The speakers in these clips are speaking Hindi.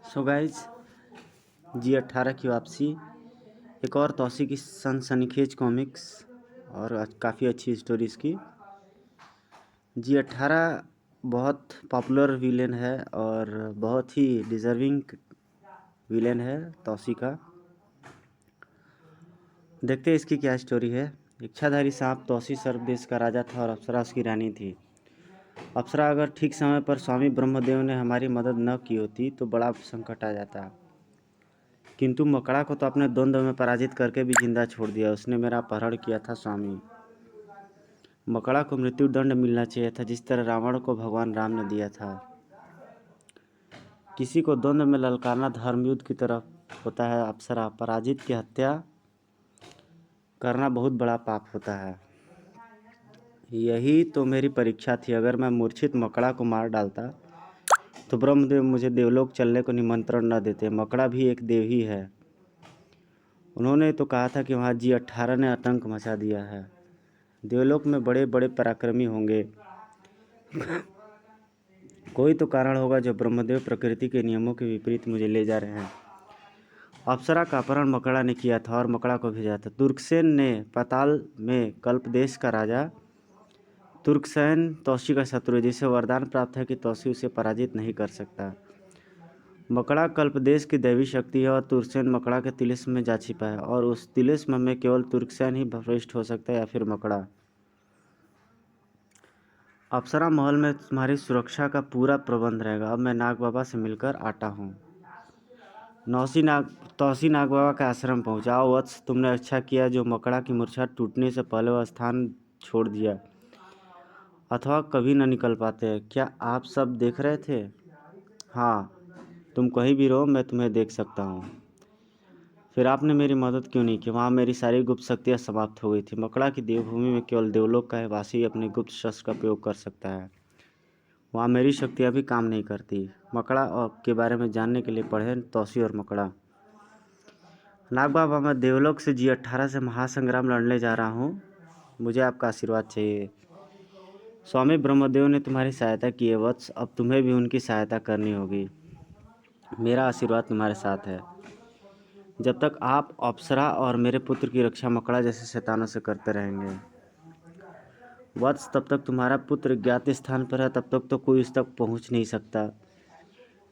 सो गाइज, G18 की वापसी। एक और तौसी की सनसनीखेज कॉमिक्स और काफ़ी अच्छी स्टोरी इसकी। G18 बहुत पॉपुलर विलेन है और बहुत ही डिज़र्विंग विलेन है तौसी का। देखते हैं इसकी क्या स्टोरी है। इच्छाधारी सांप तौसी सर्प देश का राजा था और अप्सरा उसकी रानी थी। अप्सरा अगर ठीक समय पर स्वामी ब्रह्मदेव ने हमारी मदद न की होती तो बड़ा संकट आ जाता, किंतु मकड़ा को तो अपने द्वंद्व में पराजित करके भी जिंदा छोड़ दिया। उसने मेरा अपहरण किया था स्वामी। मकड़ा को मृत्यु दंड मिलना चाहिए था, जिस तरह रावण को भगवान राम ने दिया था। किसी को द्वंद्व में ललकारना धर्मयुद्ध की तरफ होता है। अप्सरा पराजित की हत्या करना बहुत बड़ा पाप होता है। यही तो मेरी परीक्षा थी। अगर मैं मूर्छित मकड़ा को मार डालता तो ब्रह्मदेव मुझे देवलोक चलने को निमंत्रण न देते। मकड़ा भी एक देव ही है। उन्होंने तो कहा था कि वहाँ G18 ने आतंक मचा दिया है। देवलोक में बड़े बड़े पराक्रमी होंगे। कोई तो कारण होगा जो ब्रह्मदेव प्रकृति के नियमों के विपरीत मुझे ले जा रहे हैं। अप्सरा का अपहरण मकड़ा ने किया था और मकड़ा को भेजा था। तुर्कसेन ने पाताल में कल्पदेश का राजा। तुर्कसेन तौसी का शत्रु है, जिसे वरदान प्राप्त है कि तौसी उसे पराजित नहीं कर सकता। मकड़ा कल्पदेश की दैवी शक्ति है और तुर्कसेन मकड़ा के तिलिस्म में जा छिपा है, और उस तिलिस्म में केवल तुर्कसेन ही प्रविष्ट हो सकता है या फिर मकड़ा। अप्सरा महल में तुम्हारी सुरक्षा का पूरा प्रबंध रहेगा। अब मैं नाग बाबा से मिलकर आता हूँ। तौसी नाग बाबा का आश्रम पहुँचाओ। वत्स, तुमने अच्छा किया जो मकड़ा की मूर्छा टूटने से पहले वह स्थान छोड़ दिया, अथवा कभी न निकल पाते। क्या आप सब देख रहे थे? हाँ, तुम कहीं भी रहो, मैं तुम्हें देख सकता हूँ। फिर आपने मेरी मदद क्यों नहीं की? वहाँ मेरी सारी गुप्त शक्तियाँ समाप्त हो गई थी। मकड़ा की देवभूमि में केवल देवलोक का वासी अपने गुप्त शस्त्र का प्रयोग कर सकता है। वहाँ मेरी शक्तियाँ भी काम नहीं करती। मकड़ा और के बारे में जानने के लिए पढ़ें तौसी और मकड़ा। नाग बाबा, मैं देवलोक से G18 से महासंग्राम लड़ने जा रहा हूँ। मुझे आपका आशीर्वाद चाहिए। स्वामी ब्रह्मदेव ने तुम्हारी सहायता की है वत्स, अब तुम्हें भी उनकी सहायता करनी होगी। मेरा आशीर्वाद तुम्हारे साथ है। जब तक आप अप्सरा और मेरे पुत्र की रक्षा मकड़ा जैसे शैतानों से करते रहेंगे वत्स, तब तक तुम्हारा पुत्र ज्ञात स्थान पर है, तब तक तो कोई उस तक पहुंच नहीं सकता।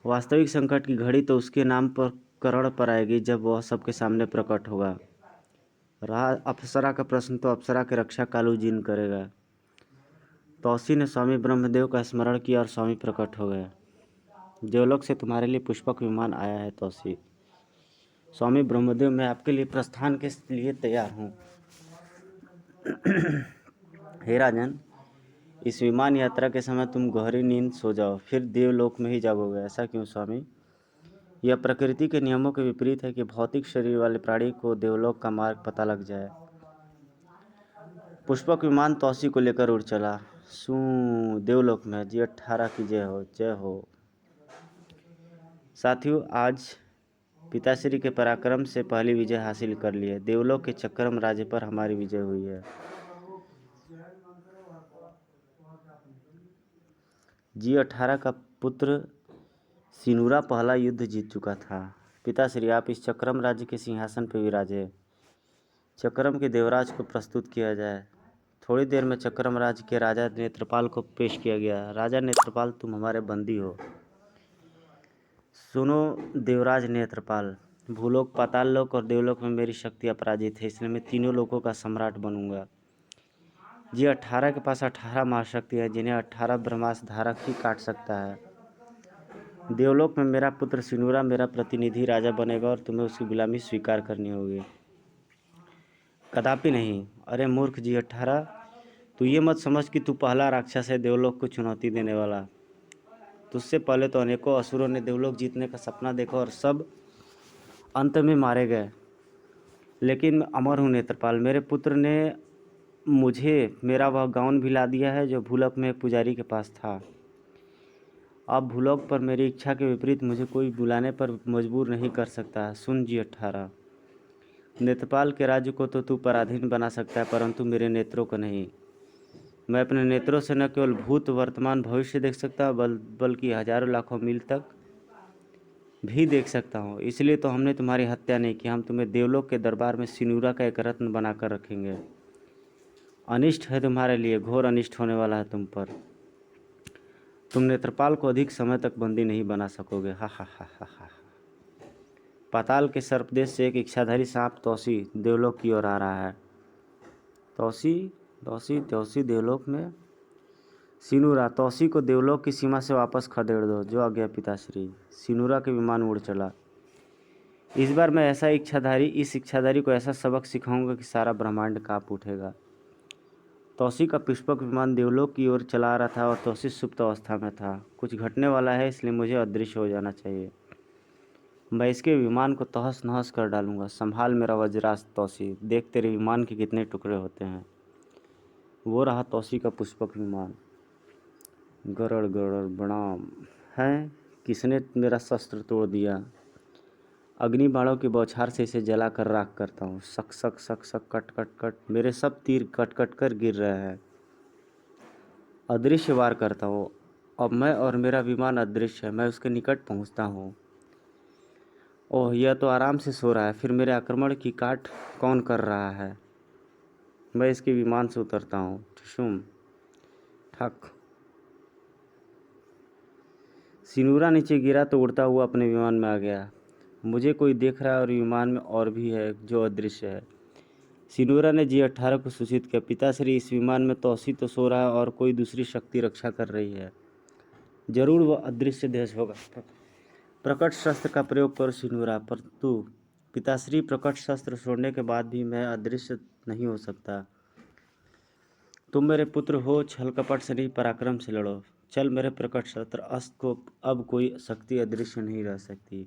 वास्तविक संकट की घड़ी तो उसके नाम पर करण पर आएगी, जब वह सबके सामने प्रकट होगा। रहा अप्सरा का प्रश्न, तो अप्सरा की रक्षा कालू जिन करेगा। तौसी ने स्वामी ब्रह्मदेव का स्मरण किया और स्वामी प्रकट हो गए। देवलोक से तुम्हारे लिए पुष्पक विमान आया है तौसी। स्वामी ब्रह्मदेव, मैं आपके लिए प्रस्थान के लिए तैयार हूँ। हे राजन, इस विमान यात्रा के समय तुम गहरी नींद सो जाओ, फिर देवलोक में ही जागोगे। ऐसा क्यों स्वामी? यह प्रकृति के नियमों के विपरीत है कि भौतिक शरीर वाले प्राणी को देवलोक का मार्ग पता लग जाए। पुष्पक विमान तौसी को लेकर उड़ चला। देवलोक में G18 की जय हो, जय हो। साथियों, आज पिताश्री के पराक्रम से पहली विजय हासिल कर ली है। देवलोक के चक्रम राज्य पर हमारी विजय हुई है। G18 का पुत्र सिनुरा पहला युद्ध जीत चुका था। पिताश्री, आप इस चक्रम राज्य के सिंहासन पर विराजे। चक्रम के देवराज को प्रस्तुत किया जाए। थोड़ी देर में चक्रम राज्य के राजा नेत्रपाल को पेश किया गया। राजा नेत्रपाल, तुम हमारे बंदी हो। सुनो देवराज नेत्रपाल, भूलोक, पाताल लोक और देवलोक में मेरी शक्ति अपराजित है, इसलिए मैं तीनों लोकों का सम्राट बनूंगा। G18 के पास 18 महाशक्ति है, जिन्हें 18 ब्रह्मास्त्र धारक ही काट सकता है। देवलोक में मेरा पुत्र सिनुरा मेरा प्रतिनिधि राजा बनेगा और तुम्हें उसकी गुलामी स्वीकार करनी होगी। कदापि नहीं। अरे मूर्ख G18, तू ये मत समझ कि तू पहला राक्षस है देवलोक को चुनौती देने वाला। तुझसे पहले तो अनेकों असुरों ने देवलोक जीतने का सपना देखा और सब अंत में मारे गए, लेकिन मैं अमर हूँ नेत्रपाल। मेरे पुत्र ने मुझे मेरा वह गाउन भी ला दिया है जो भूलोक में पुजारी के पास था। अब भूलोक पर मेरी इच्छा के विपरीत मुझे कोई बुलाने पर मजबूर नहीं कर सकता। सुन G18, नेत्रपाल के राज्य को तो तू पराधीन बना सकता है, परंतु मेरे नेत्रों को नहीं। मैं अपने नेत्रों से न केवल भूत वर्तमान भविष्य देख सकता बल्कि हजारों लाखों मील तक भी देख सकता हूँ, इसलिए तो हमने तुम्हारी हत्या नहीं की। हम तुम्हें देवलोक के दरबार में सिनूरा का एक रत्न बनाकर रखेंगे। अनिष्ट है तुम्हारे लिए, घोर अनिष्ट होने वाला है तुम पर। तुम नेत्रपाल को अधिक समय तक बंदी नहीं बना सकोगे। हा हा हा हा हा। पाताल के सर्पदेश से एक इच्छाधारी सांप तौसी देवलोक की ओर आ रहा है। तौसी तौसी तौसी देवलोक में सिनूरा। तौसी को देवलोक की सीमा से वापस खदेड़ दो। जो आज्ञा पिताश्री। सिनूरा के विमान उड़ चला। इस बार मैं इस इच्छाधारी को ऐसा सबक सिखाऊंगा कि सारा ब्रह्मांड कांप उठेगा। तौसी का पुष्पक विमान देवलोक की ओर चला आ रहा था और तौसी सुप्त अवस्था में था। कुछ घटने वाला है, इसलिए मुझे अदृश्य हो जाना चाहिए। मैं इसके विमान को तहस नहस कर डालूंगा। संभाल मेरा वज्रास्त्र तौसी, देख तेरे विमान के कितने टुकड़े होते हैं। वो रहा तौसी का पुष्पक विमान। गरड़ गरड़ प्रणाम। है किसने मेरा शस्त्र तोड़ दिया? अग्नि बाणों की बौछार से इसे जला कर राख करता हूँ। सक सक सक सक कट कट कट। मेरे सब तीर कट कट कर गिर रहे हैं। अदृश्य वार करता हूँ। अब मैं और मेरा विमान अदृश्य है। मैं उसके निकट पहुँचता हूँ। ओह, यह तो आराम से सो रहा है, फिर मेरे आक्रमण की काट कौन कर रहा है? मैं इसके विमान से उतरता हूँ। ठुशुम ठक। सिनूरा नीचे गिरा तो उड़ता हुआ अपने विमान में आ गया। मुझे कोई देख रहा है और विमान में और भी है जो अदृश्य है। सिनूरा ने G18 को सूचित किया। पिताश्री, इस विमान में तौसी तो सो रहा है और कोई दूसरी शक्ति रक्षा कर रही है। जरूर वह अदृश्य देश होगा। प्रकट शस्त्र का प्रयोग करो सिनूरा। परंतु पिताश्री, प्रकट शस्त्र छोड़ने के बाद भी मैं अदृश्य नहीं हो सकता। तुम मेरे पुत्र हो, छल कपट से नहीं पराक्रम से लड़ो। चल मेरे प्रकट शस्त्र अस्त्र को, अब कोई शक्ति अदृश्य नहीं रह सकती।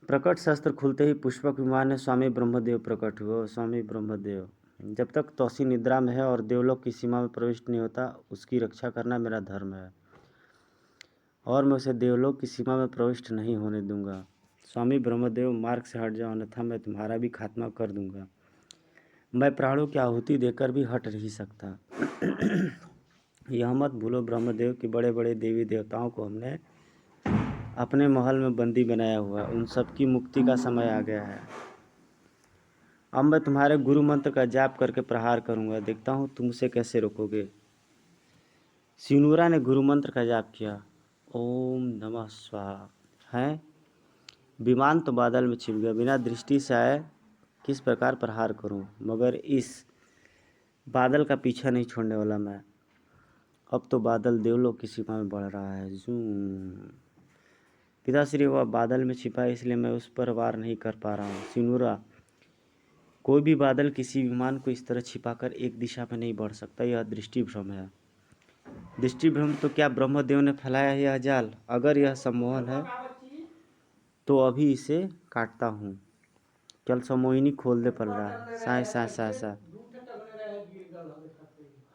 प्रकट शस्त्र खुलते ही पुष्पक विमान में स्वामी ब्रह्मदेव प्रकट हुए। स्वामी ब्रह्मदेव, जब तक तौसी निद्रा में है और देवलोक की सीमा में प्रविष्ट नहीं होता, उसकी रक्षा करना मेरा धर्म है और मैं उसे देवलोक की सीमा में प्रविष्ट नहीं होने दूंगा। स्वामी ब्रह्मदेव, मार्ग से हट जाओ, अन्यथा मैं तुम्हारा भी खात्मा कर दूंगा। मैं प्राणों की आहुति देकर भी हट नहीं सकता। यह मत भूलो ब्रह्मदेव कि बड़े बड़े देवी देवताओं को हमने अपने महल में बंदी बनाया हुआ। उन सब की मुक्ति का समय आ गया है। अब मैं तुम्हारे गुरु मंत्र का जाप करके प्रहार करूंगा। देखता हूँ तुम उसे कैसे रोकोगे। सिनूरा ने गुरु मंत्र का जाप किया। ओम नमः स्वाहा। है विमान तो बादल में छिप गया। बिना दृष्टि से आए किस प्रकार प्रहार करूं, मगर इस बादल का पीछा नहीं छोड़ने वाला मैं। अब तो बादल देवलोक की सीमा में बढ़ रहा है। जूम। पिताश्री, वह बादल में छिपा है, इसलिए मैं उस पर वार नहीं कर पा रहा हूँ। सिनूरा, कोई भी बादल किसी विमान को इस तरह छिपाकर एक दिशा में नहीं बढ़ सकता। यह दृष्टि भ्रम है। दृष्टि भ्रम तो क्या ब्रह्मदेव ने फैलाया यह जाल? अगर यह सम्मोहन है तो अभी इसे काटता हूँ। चल सम्मोहिनी खोल दे पल रहा है। साय साय साय साय।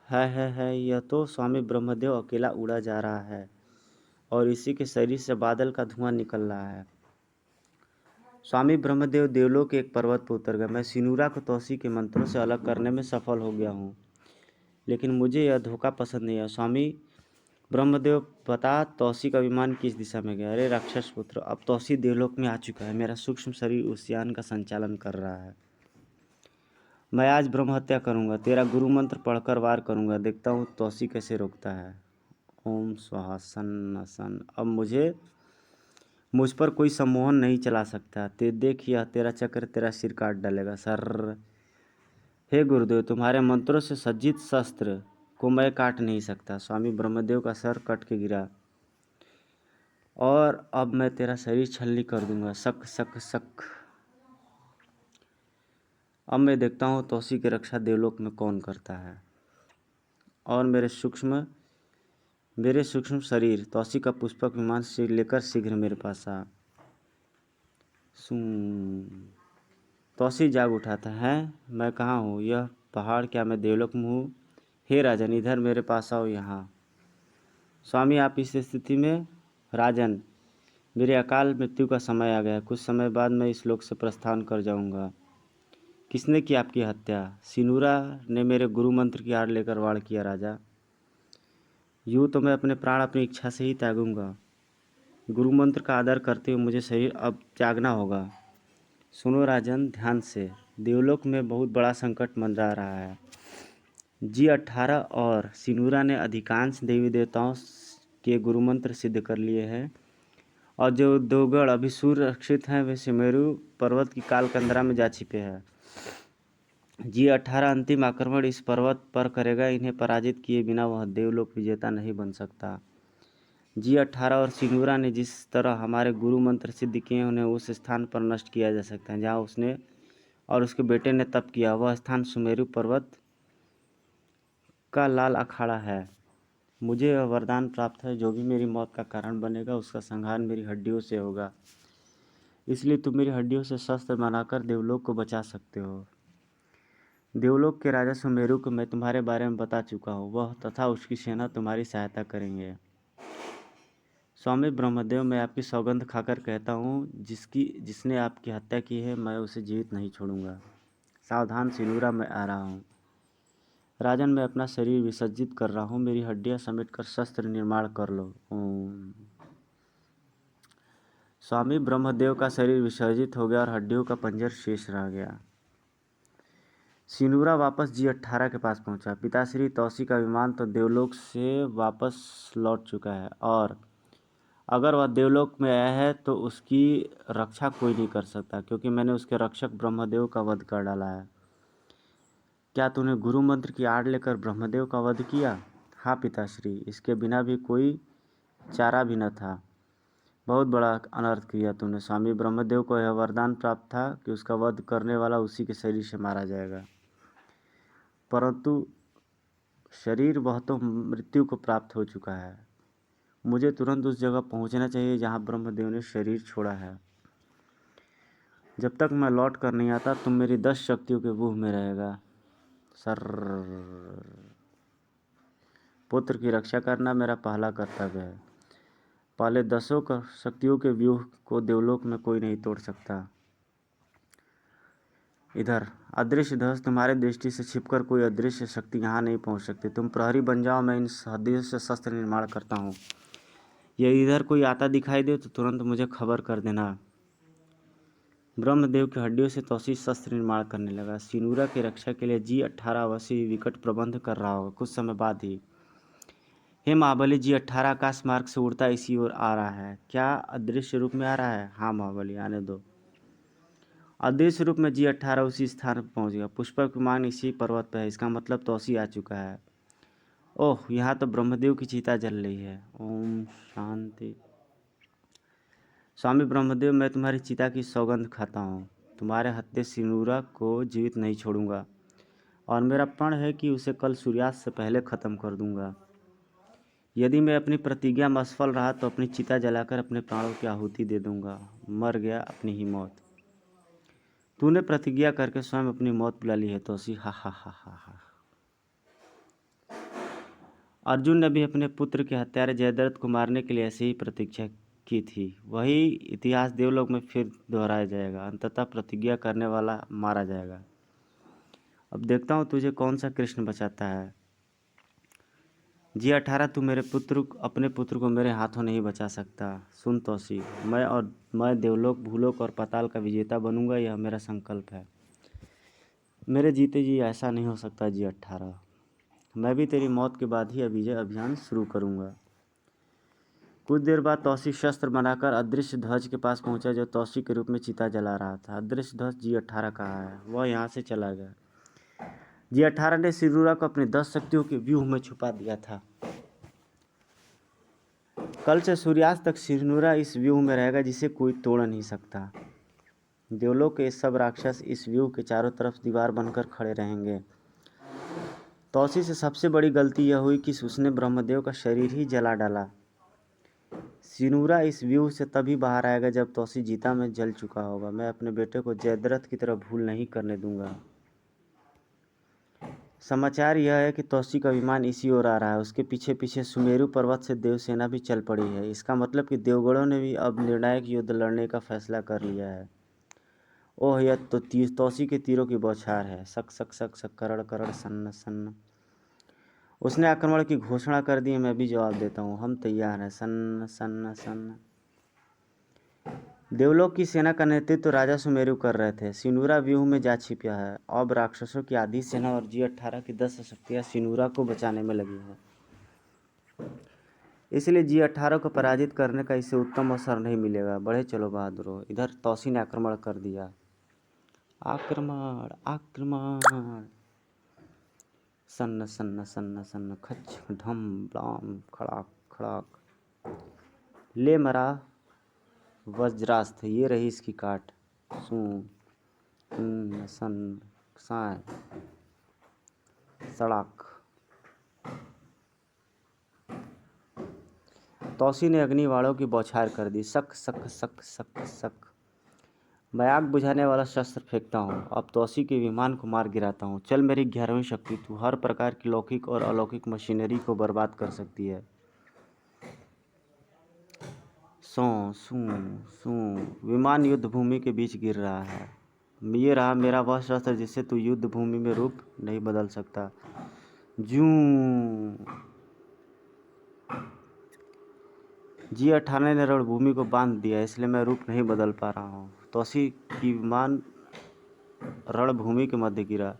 है यह तो स्वामी ब्रह्मदेव अकेला उड़ा जा रहा है और इसी के शरीर से बादल का धुआं निकल रहा है। स्वामी ब्रह्मदेव देवलोक के एक पर्वत पर उतर गए। मैं सिनूरा को तौसी के मंत्रों से अलग करने में सफल हो गया हूँ, लेकिन मुझे यह धोखा पसंद नहीं है। स्वामी ब्रह्मदेव, बता तौसी का विमान किस दिशा में गया? अरे राक्षस पुत्र, अब तौसी देवलोक में आ चुका है। मेरा सूक्ष्म शरीर उस यान का संचालन कर रहा है। मैं आज ब्रह्म हत्या करूँगा। तेरा गुरु मंत्र पढ़कर वार करूँगा। देखता हूँ तौसी कैसे रोकता है। ओम स्वाहा सन्न सन। अब मुझ पर कोई सम्मोहन नहीं चला सकता। ते देख, यह तेरा चक्र तेरा सिर काट डालेगा। सर, हे गुरुदेव, तुम्हारे मंत्रों से सज्जित शस्त्र को मैं काट नहीं सकता। स्वामी ब्रह्मदेव का सर कट के गिरा। और अब मैं तेरा शरीर छलनी कर दूंगा। सक सक सक। अब मैं देखता हूँ तौसी की रक्षा देवलोक में कौन करता है। और मेरे सूक्ष्म शरीर तौसी का पुष्पक विमान से लेकर शीघ्र मेरे पास आ। तौसी जाग उठा था। है मैं कहाँ हूँ? यह पहाड़, क्या मैं देवलोक में हूँ? हे राजन, इधर मेरे पास आओ यहाँ। स्वामी, आप इस स्थिति में? राजन, मेरे अकाल मृत्यु का समय आ गया। कुछ समय बाद मैं इस लोक से प्रस्थान कर जाऊंगा। किसने की आपकी हत्या? सिनूरा ने मेरे गुरु मंत्र की आड़ लेकर वार किया। राजा, यूँ तो मैं अपने प्राण अपनी इच्छा से ही त्यागूंगा। गुरु मंत्र का आदर करते हुए मुझे शरीर अब त्यागना होगा। सुनो राजन, ध्यान से। देवलोक में बहुत बड़ा संकट मंडरा रहा है। G18 और सिनुरा ने अधिकांश देवी देवताओं के गुरु मंत्र सिद्ध कर लिए हैं, और जो दो गढ़ अभी सुरक्षित हैं वे सुमेरु पर्वत की कालकंदरा में जा छिपे हैं। G18 अंतिम आक्रमण इस पर्वत पर करेगा। इन्हें पराजित किए बिना वह देवलोक विजेता नहीं बन सकता। G18 और सिनुरा ने जिस तरह हमारे गुरु मंत्र सिद्ध किए उन्हें उस स्थान पर नष्ट किया जा सकता है जहाँ उसने और उसके बेटे ने तप किया। वह स्थान सुमेरु पर्वत का लाल अखाड़ा है। मुझे यह वरदान प्राप्त है, जो भी मेरी मौत का कारण बनेगा उसका संहार मेरी हड्डियों से होगा। इसलिए तुम मेरी हड्डियों से शस्त्र बनाकर देवलोक को बचा सकते हो। देवलोक के राजा सुमेरु को मैं तुम्हारे बारे में बता चुका हूँ। वह तथा उसकी सेना तुम्हारी सहायता करेंगे। स्वामी ब्रह्मदेव, मैं आपकी सौगंध खाकर कहता हूँ, जिसने आपकी हत्या की है मैं उसे जीवित नहीं छोड़ूंगा। सावधान सिनुरा, मैं आ रहा हूँ। राजन, मैं अपना शरीर विसर्जित कर रहा हूँ। मेरी हड्डियाँ समेटकर शस्त्र निर्माण कर लो। ओम। स्वामी ब्रह्मदेव का शरीर विसर्जित हो गया और हड्डियों का पंजर शेष रह गया। सिनुरा वापस G18 के पास पहुंचा। पिताश्री तौसी का विमान तो देवलोक से वापस लौट चुका है, और अगर वह देवलोक में आया है तो उसकी रक्षा कोई नहीं कर सकता, क्योंकि मैंने उसके रक्षक ब्रह्मदेव का वध कर डाला है। क्या तूने गुरु मंत्र की आड़ लेकर ब्रह्मदेव का वध किया? हाँ पिताश्री, इसके बिना भी कोई चारा भी न था। बहुत बड़ा अनर्थ किया तूने। स्वामी ब्रह्मदेव को यह वरदान प्राप्त था कि उसका वध करने वाला उसी के शरीर से मारा जाएगा, परंतु शरीर वह तो मृत्यु को प्राप्त हो चुका है। मुझे तुरंत उस जगह पहुंचना चाहिए जहां ब्रह्मदेव ने शरीर छोड़ा है। जब तक मैं लौट कर नहीं आता तुम मेरी 10 शक्तियों के मुँह में रहेगा। सर, पुत्र की रक्षा करना मेरा पहला कर्तव्य है। पहले 10 शक्तियों के व्यूह को देवलोक में कोई नहीं तोड़ सकता। इधर अदृश्य ध्वज, तुम्हारे दृष्टि से छिपकर कोई अदृश्य शक्ति यहाँ नहीं पहुँच सकती। तुम प्रहरी बन जाओ, मैं इन हड्डियों से शस्त्र निर्माण करता हूँ। यदि इधर कोई आता दिखाई दे तो तुरंत मुझे खबर कर देना। ब्रह्मदेव की हड्डियों से तौसी शस्त्र निर्माण करने लगा। सिनुरा की रक्षा के लिए G18 अवश्य ही विकट प्रबंध कर रहा होगा। कुछ समय बाद ही हे महाबली, G18 आकाश मार्ग से उड़ता इसी ओर आ रहा है। क्या अदृश्य रूप में आ रहा है? हाँ महाबली, आने दो। अदृश्य रूप में G18 उसी स्थान पर पहुंच गया। पुष्पक विमान इसी पर्वत पर है। इसका मतलब तौसी आ चुका है। ओह, यहाँ तो ब्रह्मदेव की चिता जल रही है। ओम शांति। स्वामी ब्रह्मदेव, मैं तुम्हारी चिता की सौगंध खाता हूँ। तुम्हारे हत्या सिनुरा को जीवित नहीं छोड़ूंगा, और मेरा प्रण है कि उसे कल सूर्यास्त से पहले ख़त्म कर दूंगा। यदि मैं अपनी प्रतिज्ञा में असफल रहा तो अपनी चिता जलाकर अपने प्राणों की आहुति दे दूंगा। मर गया अपनी ही मौत। तूने प्रतिज्ञा करके स्वयं अपनी मौत बुला ली है तौसी। हा हा हा हा हा। अर्जुन ने भी अपने पुत्र के हत्यारे जयद्रथ को मारने के लिए ऐसे ही प्रतिज्ञा की थी। वही इतिहास देवलोक में फिर दोहराया जाएगा। अंततः प्रतिज्ञा करने वाला मारा जाएगा। अब देखता हूँ तुझे कौन सा कृष्ण बचाता है। G18, तू अपने पुत्र को मेरे हाथों नहीं बचा सकता। सुन तौसी, मैं देवलोक, भूलोक और पाताल का विजेता बनूंगा। यह मेरा संकल्प है। मेरे जीते जी ऐसा नहीं हो सकता। G18, मैं भी तेरी मौत के बाद ही विजय अभियान शुरू करूंगा। कुछ देर बाद तौसी शस्त्र बनाकर अदृश्य ध्वज के पास पहुंचा, जो तौसी के रूप में चिता जला रहा था। अदृश्य ध्वज G18 कहाँ है? वह यहाँ से चला गया। G18 ने सिनुरा को अपने 10 शक्तियों के व्यूह में छुपा दिया था। कल से सूर्यास्त तक सिनुरा इस व्यूह में रहेगा, जिसे कोई तोड़ नहीं सकता। देवलोक के सब राक्षस इस व्यूह के चारों तरफ दीवार बनकर खड़े रहेंगे। तौसी से सबसे बड़ी गलती यह हुई कि उसने ब्रह्मदेव का शरीर ही जला डाला। सिनुरा इस व्यूह से तभी बाहर आएगा जब तौसी जीता में जल चुका होगा। मैं अपने बेटे को जयद्रथ की तरह भूल नहीं करने दूंगा। समाचार यह है कि तौसी का विमान इसी ओर आ रहा है। उसके पीछे पीछे सुमेरु पर्वत से देवसेना भी चल पड़ी है। इसका मतलब कि देवगणों ने भी अब निर्णायक युद्ध लड़ने का फैसला कर लिया है। ओह, यह तो तौसी के तीरों की बौछार है। सक सक सक सक, करड़ करड़, सन्न सन्न। उसने आक्रमण की घोषणा कर दी है। मैं भी जवाब देता हूँ। हम तैयार हैं। सन्न सन्न सन्न। देवलोक की सेना का नेतृत्व राजा सुमेरु कर रहे थे। सिनुरा व्यूह में जा छिपा है। अब राक्षसों की आधी सेना और G18 की 10 शक्तियाँ सिनुरा को बचाने में लगी हैं। इसलिए G18 को पराजित करने का इससे उत्तम अवसर नहीं मिलेगा। बढ़े चलो बहादुरों। इधर तौसी ने आक्रमण कर दिया। आक्रमण आक्रमण। सन्न सन्न सन्न सन्न खच ढम ब्लाम खड़ाक खड़ाक। ले मरा वज्रास्त्र, ये रही इसकी काट। सू सन साय सड़ाक। तौसी ने अग्निवाणों की बौछार कर दी। सक सक सक सक सक। मैं आग बुझाने वाला शस्त्र फेंकता हूँ। अब तौसी के विमान को मार गिराता हूँ। चल मेरी 11वीं शक्ति, तू हर प्रकार की लौकिक और अलौकिक मशीनरी को बर्बाद कर सकती है। सो सू सू। विमान युद्ध भूमि के बीच गिर रहा है। ये रहा मेरा वह शस्त्र जिससे तू युद्ध भूमि में रूप नहीं बदल सकता। जूं। G18 ने रणभूमि को बांध दिया, इसलिए मैं रूप नहीं बदल पा रहा हूँ। तौसी की विमान रणभूमि के मध्य गिरा।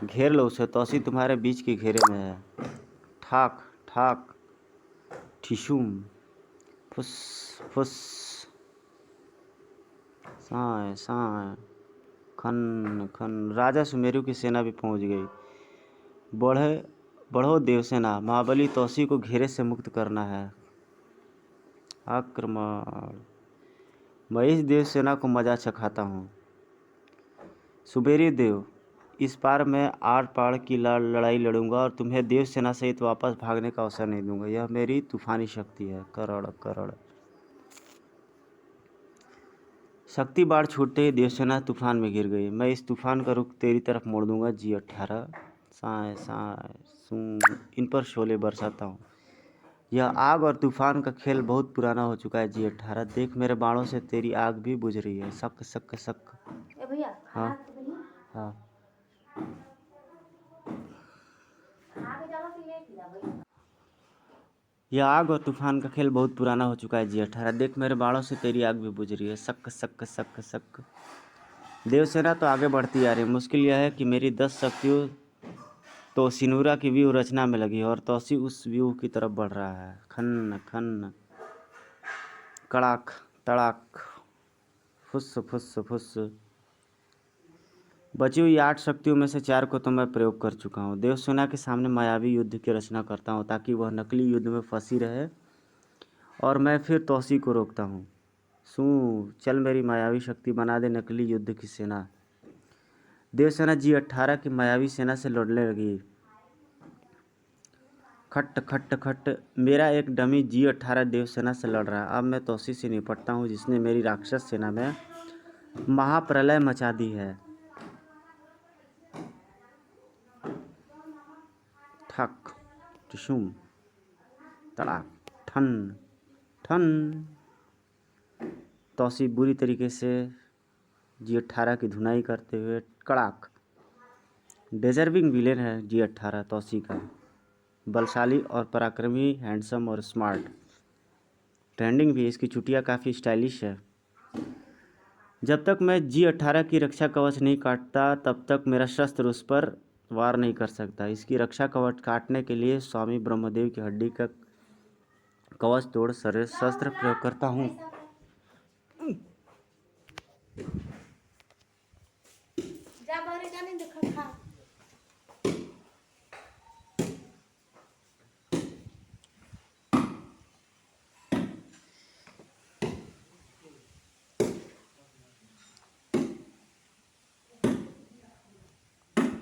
घेर लो उसे, तौसी तुम्हारे बीच के घेरे में है। ठाक ठाक ठिशुम फुस फुस साय साय खन खन। राजा सुमेरु की सेना भी पहुंच गई। बढ़ो देवसेना, महाबली तौसी को घेरे से मुक्त करना है। आक्रमण। मैं इस देवसेना को मजा चखाता हूँ। सुबेरी देव, इस पार मैं आर पार की लड़ाई लड़ूंगा और तुम्हें देवसेना सहित वापस भागने का अवसर नहीं दूंगा। यह मेरी तूफानी शक्ति है। करण करण। शक्ति बाढ़ छूटते ही देवसेना तूफान में गिर गई। मैं इस तूफान का रुख तेरी तरफ मोड़ दूंगा। G18 साय साय सू। इन पर शोले बरसाता हूँ। यह आग और तूफान का खेल बहुत पुराना हो चुका है। G18 देख, मेरे बाणों से तेरी आग भी बुझ रही है। सक सक सक। भैया हाँ हाँ। यह आग और तूफान का खेल बहुत पुराना हो चुका है। G18 देख, मेरे बाणों से तेरी आग भी बुझ रही है। सक सक सक सक। देवसेना तो आगे बढ़ती आ रही है। मुश्किल यह है कि मेरी 10 शक्तियों तो सिनुरा की व्यूह रचना में लगी है और तौसी उस व्यूह की तरफ बढ़ रहा है। खन खन कड़ाक तड़ाक फुस फुस फुस। बची हुई 8 शक्तियों में से 4 को तो मैं प्रयोग कर चुका हूँ। देवसेना के सामने मायावी युद्ध की रचना करता हूँ ताकि वह नकली युद्ध में फंसी रहे और मैं फिर तौसी को रोकता हूँ। सू। चल मेरी मायावी शक्ति, बना दे नकली युद्ध की सेना। देवसेना G18 की मायावी सेना से लड़ने लगी। खट खट खट। मेरा एक डमी G18 देवसेना से लड़ रहा है। अब मैं तौसी से निपटता हूँ जिसने मेरी राक्षस सेना में महाप्रलय मचा दी है। ठक टिशुम तड़ाक ठन ठन। तौसी बुरी तरीके से G18 की धुनाई करते हुए कड़ाक। डिजर्विंग विलेन है G18 तौसी का। बलशाली और पराक्रमी, हैंडसम और स्मार्ट। ट्रेंडिंग भी, इसकी चुटिया काफ़ी स्टाइलिश है। जब तक मैं G18 की रक्षा कवच नहीं काटता तब तक मेरा शस्त्र उस पर वार नहीं कर सकता। इसकी रक्षा कवच काटने के लिए स्वामी ब्रह्मदेव की हड्डी का कवच तोड़ शस्त्र प्रयोग करता हूँ।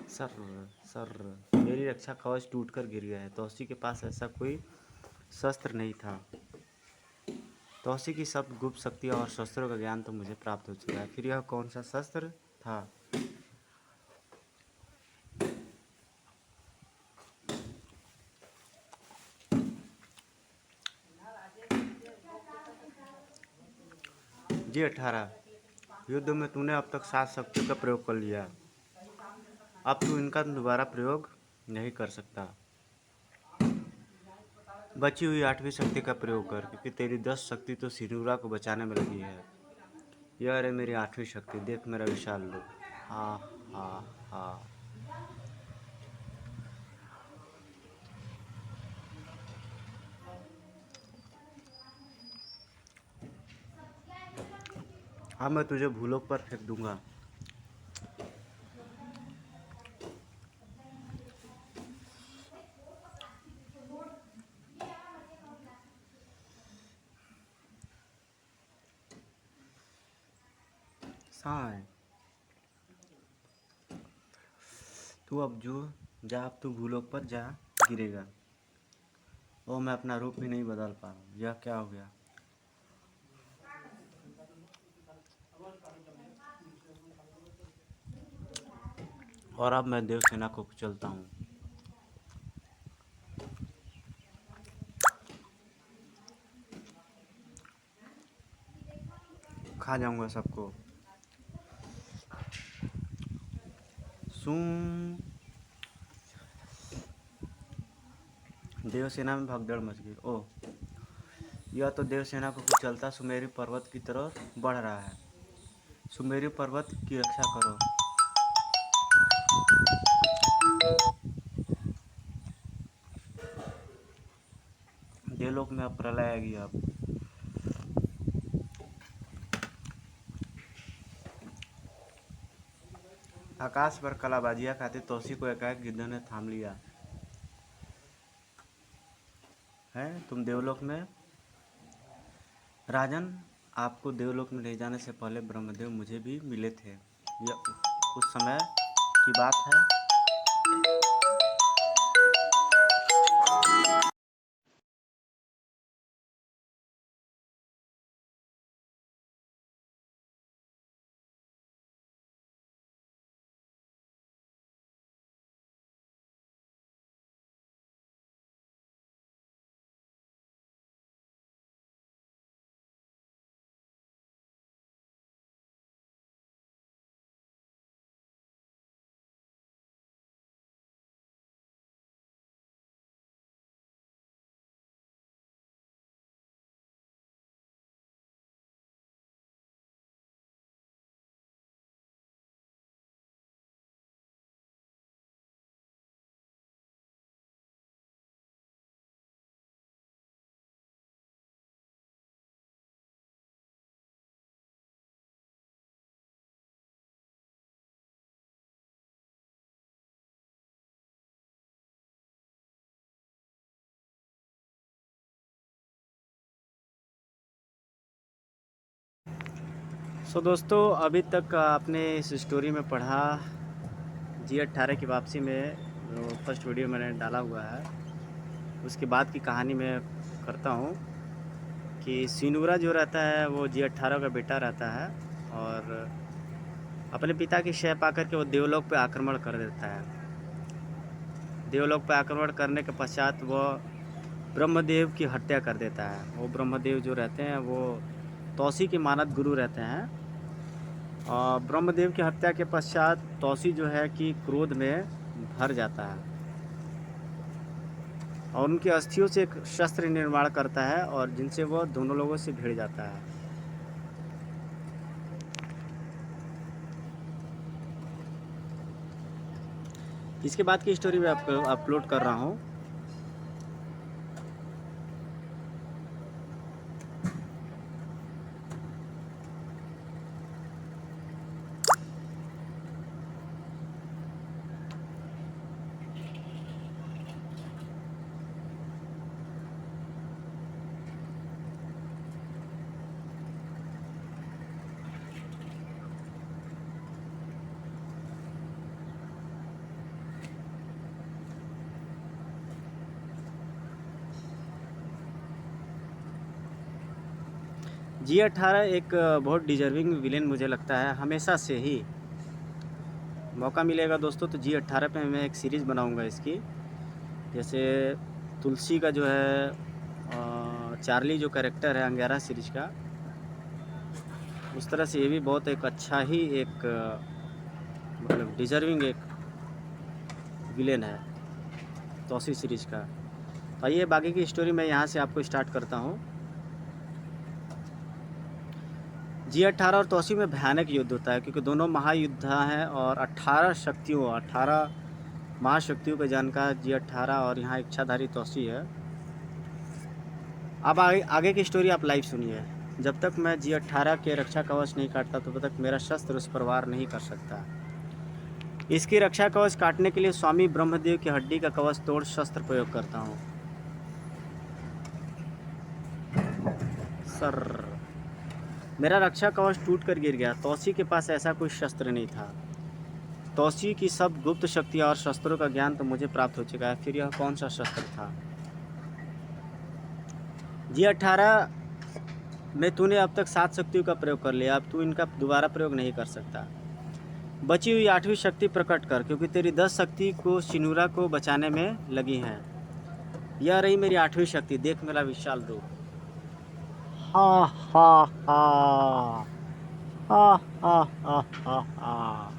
Sir sir. मेरी रक्षा कवच टूटकर गिर गया है। तौसी के पास ऐसा कोई शस्त्र नहीं था। तौसी की सब गुप्त शक्ति और शस्त्रों का ज्ञान तो मुझे प्राप्त हो चुका है, फिर यह कौन सा शस्त्र था? G18 युद्ध में तूने अब तक 7 शक्तियों का प्रयोग कर लिया। अब तू इनका दोबारा प्रयोग नहीं कर सकता। बची हुई 8वीं शक्ति का प्रयोग कर, क्योंकि तेरी 10 शक्ति तो सिनुरा को बचाने में लगी है। यह है मेरी आठवीं शक्ति, देख मेरा विशाल रूप। हाँ हाँ हाँ। हाँ, मैं तुझे भूलोक पर फेंक दूंगा। हाँ, तू अब जो जा, अब तू भूलोक पर जा, गिरेगा। ओ, मैं अपना रूप ही नहीं बदल पा रहा हूँ, यह क्या हो गया? और अब मैं देवसेना को कुचलता हूँ। खा जाऊंगा सबको। सुन, देवसेना में भगदड़ मच गई। ओह, यह तो देवसेना को कुचलता सुमेरु पर्वत की तरफ बढ़ रहा है। सुमेरु पर्वत की रक्षा करो। देवलोक में अब प्रलय आएगी। अब आकाश पर कलाबाजियां खाते तौसी को एकाएक गिद्धों ने थाम लिया। है तुम देवलोक में? राजन, आपको देवलोक में ले जाने से पहले ब्रह्मदेव मुझे भी मिले थे। यह उस समय की बात है। दोस्तों, अभी तक आपने इस स्टोरी में पढ़ा G18 की वापसी में, जो फर्स्ट वीडियो मैंने डाला हुआ है, उसके बाद की कहानी मैं करता हूँ कि सिनूरा जो रहता है वो G18 का बेटा रहता है और अपने पिता की शय पाकर के वो देवलोक पे आक्रमण कर देता है। देवलोक पे आक्रमण करने के पश्चात वो ब्रह्मदेव की हत्या कर देता है। वो ब्रह्मदेव जो रहते हैं वो तौसी के मानद गुरु रहते हैं। और ब्रह्मदेव की हत्या के पश्चात तौसी जो है कि क्रोध में भर जाता है और उनकी अस्थियों से एक शस्त्र निर्माण करता है और जिनसे वह दोनों लोगों से भिड़ जाता है। इसके बाद की स्टोरी मैं आपको अपलोड कर रहा हूँ। G18 एक बहुत डिजर्विंग विलेन मुझे लगता है, हमेशा से ही। मौका मिलेगा दोस्तों तो G18 पे मैं एक सीरीज़ बनाऊंगा इसकी। जैसे तुलसी का जो है चार्ली जो कैरेक्टर है अंगारा सीरीज का, उस तरह से ये भी बहुत एक अच्छा ही एक मतलब डिजर्विंग एक विलेन है तौसी सीरीज का। तो आइए बाकी की स्टोरी मैं यहाँ से आपको स्टार्ट करता हूँ। G18 और तौसी में भयानक युद्ध होता है क्योंकि दोनों महायुद्धा हैं और 18 महाशक्तियों का जानकार G18 और यहाँ इच्छाधारी तौसी है। अब आगे की स्टोरी आप लाइव सुनिए। जब तक मैं G18 के रक्षा कवच नहीं काटता तब तक मेरा शस्त्र उस पर वार नहीं कर सकता। इसकी रक्षा कवच काटने के लिए स्वामी ब्रह्मदेव की हड्डी का कवच तोड़ शस्त्र प्रयोग करता हूँ। सर मेरा रक्षा कवच टूट कर गिर गया। तौसी के पास ऐसा कोई शस्त्र नहीं था। तौसी की सब गुप्त शक्तियाँ और शस्त्रों का ज्ञान तो मुझे प्राप्त हो चुका है, फिर यह कौन सा शस्त्र था? G18 में तूने अब तक 7 शक्तियों का प्रयोग कर लिया, अब तू इनका दोबारा प्रयोग नहीं कर सकता। बची हुई 8वीं शक्ति प्रकट कर, क्योंकि तेरी 10 शक्ति को शिनूरा को बचाने में लगी हैं। यह रही मेरी 8वीं शक्ति, देख मेरा विशाल रूप। हा हा हा हा हा हा हा हा।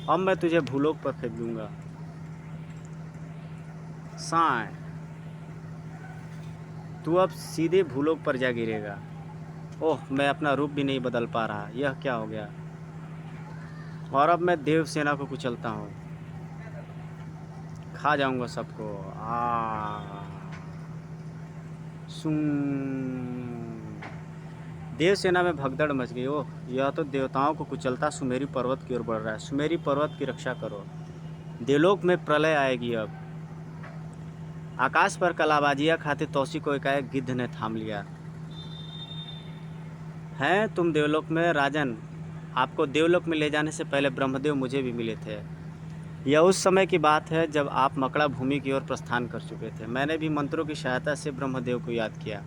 अब मैं तुझे भूलोक पर फेंक दूंगा। साय तू अब सीधे भूलोक पर जा गिरेगा। ओह, मैं अपना रूप भी नहीं बदल पा रहा, यह क्या हो गया? और अब मैं देव सेना को कुचलता हूँ, खा जाऊंगा सबको। देव सेना में भगदड़ मच गई। ओह, यह तो देवताओं को कुचलता सुमेरी पर्वत की ओर बढ़ रहा है। सुमेरी पर्वत की रक्षा करो, देवलोक में प्रलय आएगी। अब आकाश पर कलाबाजियाँ खाते तौसी को एकाएक गिद्ध ने थाम लिया। हैं तुम देवलोक में? राजन, आपको देवलोक में ले जाने से पहले ब्रह्मदेव मुझे भी मिले थे। यह उस समय की बात है जब आप मकड़ा भूमि की ओर प्रस्थान कर चुके थे। मैंने भी मंत्रों की सहायता से ब्रह्मदेव को याद किया।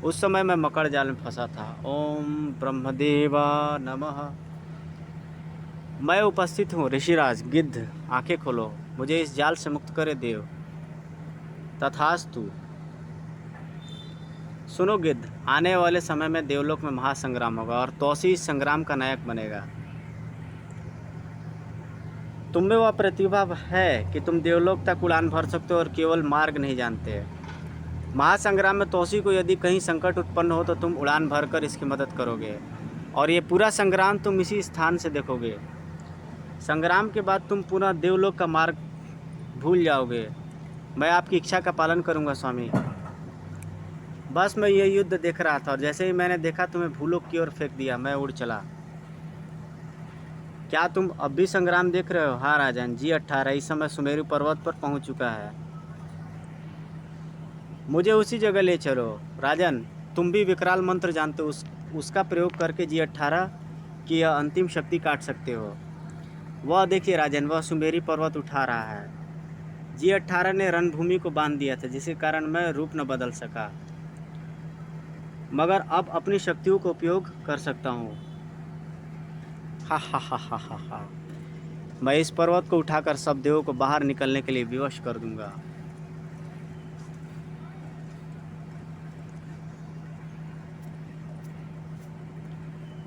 उस समय मैं मकड़ जाल में फंसा था। ओम ब्रह्मदेवा नमः। मैं उपस्थित हूँ ऋषिराज। गिद्ध, आंखें खोलो, मुझे इस जाल से मुक्त करे देव। तथास्तु। सुनो गिद्ध, आने वाले समय में देवलोक में महासंग्राम होगा और तौसी इस संग्राम का नायक बनेगा। तुम में वह प्रतिभा है कि तुम देवलोक तक उड़ान भर सकते हो और केवल मार्ग नहीं जानते। महासंग्राम में तौसी को यदि कहीं संकट उत्पन्न हो तो तुम उड़ान भरकर इसकी मदद करोगे और ये पूरा संग्राम तुम इसी स्थान से देखोगे। संग्राम के बाद तुम पुनः देवलोक का मार्ग भूल जाओगे। मैं आपकी इच्छा का पालन करूंगा स्वामी। बस मैं ये युद्ध देख रहा था और जैसे ही मैंने देखा तुम्हें भूलोक की ओर फेंक दिया, मैं उड़ चला। क्या तुम अब भी संग्राम देख रहे हो? हाँ राजन, G18 इस समय सुमेरु पर्वत पर पहुंच चुका है। मुझे उसी जगह ले चलो। राजन, तुम भी विकराल मंत्र जानते हो, उसका प्रयोग करके G18 की यह अंतिम शक्ति काट सकते हो। वह देखिए राजन, वह सुमेरी पर्वत उठा रहा है। G18 ने रणभूमि को बांध दिया था, जिसके कारण मैं रूप न बदल सका, मगर अब अपनी शक्तियों का उपयोग कर सकता हूँ। हा हा हा हा हा हा। मैं इस पर्वत को उठाकर सब देवों को बाहर निकलने के लिए विवश कर दूंगा।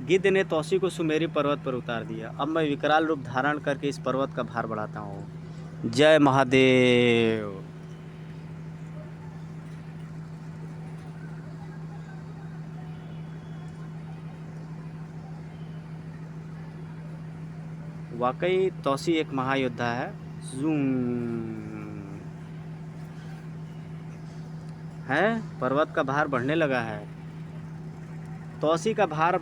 गिद्ध ने तौसी को सुमेरी पर्वत पर उतार दिया। अब मैं विकराल रूप धारण करके इस पर्वत का भार बढ़ाता हूँ। जय महादेव। वाकई तौसी एक महायोद्धा है। जूम है, पर्वत का भार बढ़ने लगा है। तौसी का भार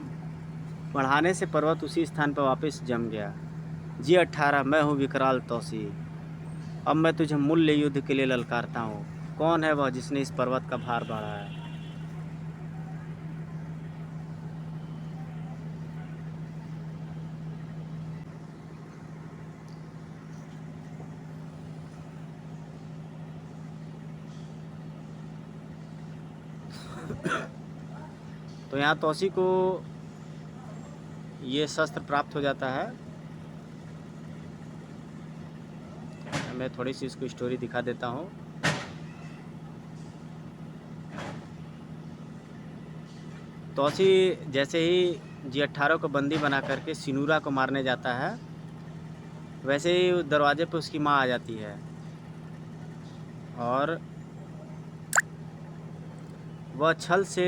बढ़ाने से पर्वत उसी स्थान पर वापस जम गया। G18, मैं हूँ विकराल तौसी। अब मैं तुझे मूल्य युद्ध के लिए ललकारता हूँ। कौन है वह जिसने इस पर्वत का भार बढ़ाया है? तो यहाँ तौसी को ये शस्त्र प्राप्त हो जाता है। मैं थोड़ी सी इसको स्टोरी दिखा देता हूँ। तौसी जैसे ही G18 को बंदी बना करके सिनूरा को मारने जाता है, वैसे ही दरवाजे पे उसकी माँ आ जाती है और वह छल से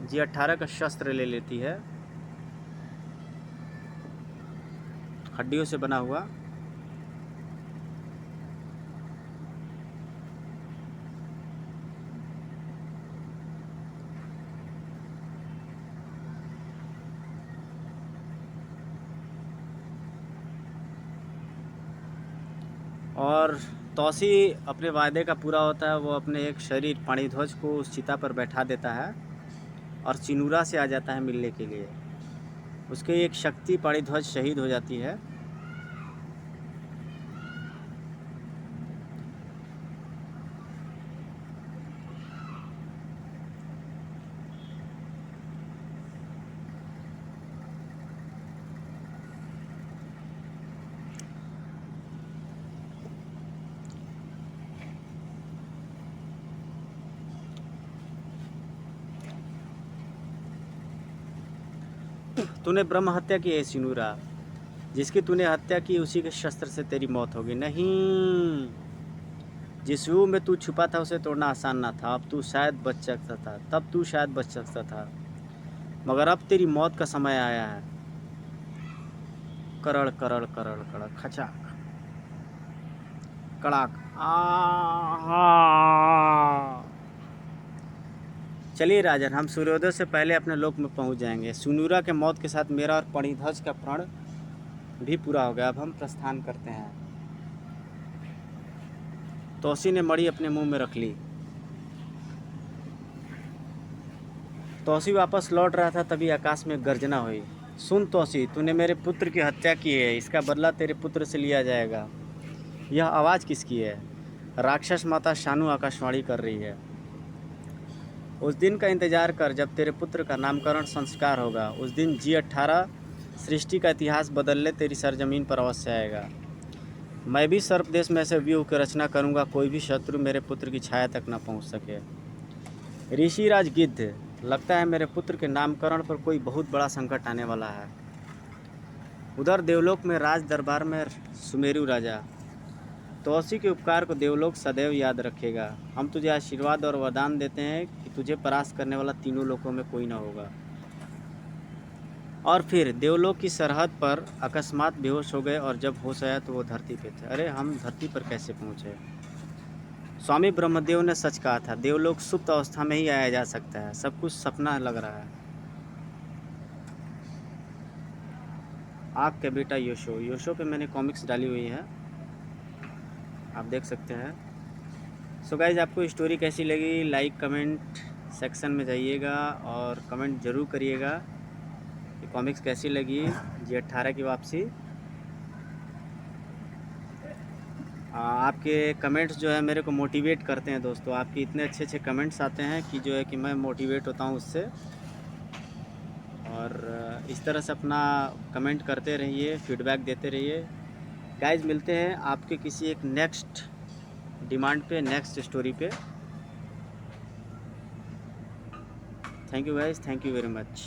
G18 का शस्त्र ले लेती है, हड्डियों से बना हुआ। और तौसी अपने वायदे का पूरा होता है, वो अपने एक शरीर पाणिध्वज को उस चिता पर बैठा देता है और चिनूरा से आ जाता है मिलने के लिए। उसकी एक शक्ति पाणिध्वज शहीद हो जाती है। तूने ब्रह्म हत्या की है सिनूरा, जिसकी तूने हत्या की उसी के शस्त्र से तेरी मौत होगी। नहीं, जिस रूह में तू छुपा था उसे तोड़ना आसान ना था। अब तू शायद बच सकता था, तब तू शायद बच सकता था, मगर अब तेरी मौत का समय आया है। करड़ करड़ करड़ करड़ खचाक कड़ाक। चलिए राजन, हम सूर्योदय से पहले अपने लोक में पहुंच जाएंगे। सुनूरा के मौत के साथ मेरा और पाणिध्वज का प्रण भी पूरा हो गया। अब हम प्रस्थान करते हैं। तौसी ने मणि अपने मुंह में रख ली। तौसी वापस लौट रहा था, तभी आकाश में गर्जना हुई। सुन तौसी, तूने मेरे पुत्र की हत्या की है, इसका बदला तेरे पुत्र से लिया जाएगा। यह आवाज़ किसकी है? राक्षस माता शानू आकाशवाणी कर रही है। उस दिन का इंतजार कर जब तेरे पुत्र का नामकरण संस्कार होगा। उस दिन G18 सृष्टि का इतिहास बदलने तेरी सरजमीन पर अवश्य आएगा। मैं भी सर्पदेश में ऐसे व्यूह की रचना करूंगा, कोई भी शत्रु मेरे पुत्र की छाया तक न पहुंच सके। ऋषिराज गिद्ध, लगता है मेरे पुत्र के नामकरण पर कोई बहुत बड़ा संकट आने वाला है। उधर देवलोक में राज दरबार में सुमेरु राजा, तौसी के उपकार को देवलोक सदैव याद रखेगा। हम तुझे आशीर्वाद और वरदान देते हैं कि तुझे परास्त करने वाला तीनों लोकों में कोई न होगा। और फिर देवलोक की सरहद पर अकस्मात बेहोश हो गए, और जब होश आया तो वो धरती पे थे। अरे, हम धरती पर कैसे पहुँचे? स्वामी ब्रह्मदेव ने सच कहा था, देवलोक सुप्त अवस्था में ही आया जा सकता है। सब कुछ सपना लग रहा है। आपके बेटा योशो पे मैंने कॉमिक्स डाली हुई है, आप देख सकते हैं। सो गाइज, आपको स्टोरी कैसी लगी? लाइक कमेंट सेक्शन में जाइएगा और कमेंट ज़रूर करिएगा कि कॉमिक्स कैसी लगी। G18 की वापसी। आपके कमेंट्स जो है मेरे को मोटिवेट करते हैं दोस्तों। आपके इतने अच्छे अच्छे कमेंट्स आते हैं कि जो है कि मैं मोटिवेट होता हूँ उससे। और इस तरह से अपना कमेंट करते रहिए, फीडबैक देते रहिए। गाइज, मिलते हैं आपके किसी एक नेक्स्ट डिमांड पे, नेक्स्ट स्टोरी पे। Thank you guys, thank you very much.